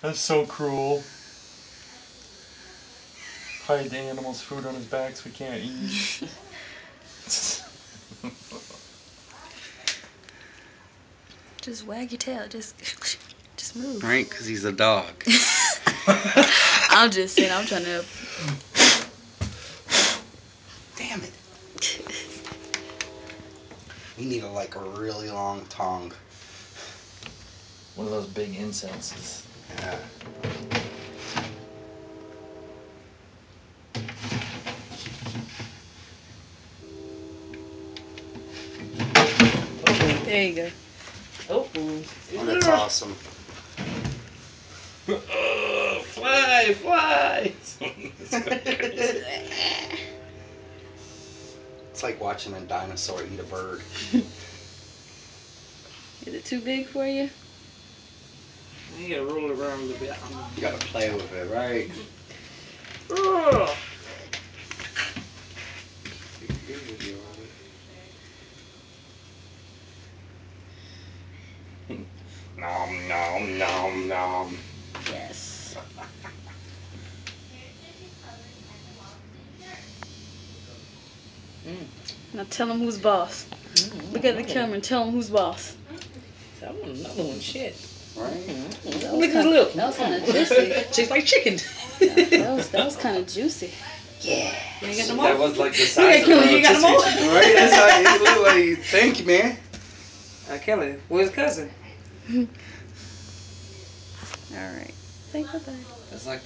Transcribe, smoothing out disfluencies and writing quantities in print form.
That's so cruel. Hide the animal's food on his back so we can't eat. Just wag your tail. Just move. Right? Because he's a dog. I'm just saying. I'm trying to. Damn it. You need like a really long tongue. One of those big incenses. Yeah. There you go. Oh, That's awesome. Fly, fly. It's like watching a dinosaur eat a bird. Is it too big for you? You gotta roll it around a little bit. You gotta play with it, right? Oh. Nom nom nom nom. Yes. Now tell him who's boss. Look at the camera and tell him who's boss. I want another one. Shit. Right? Look at his lip. That was kind of juicy. Tastes like chicken. That was kind of juicy. Yeah. You ain't got no more? That was like the size of You got no more? Right? That's how it look like. Thank you, man. Kelly, where's cousin? All right. Say goodbye. It's like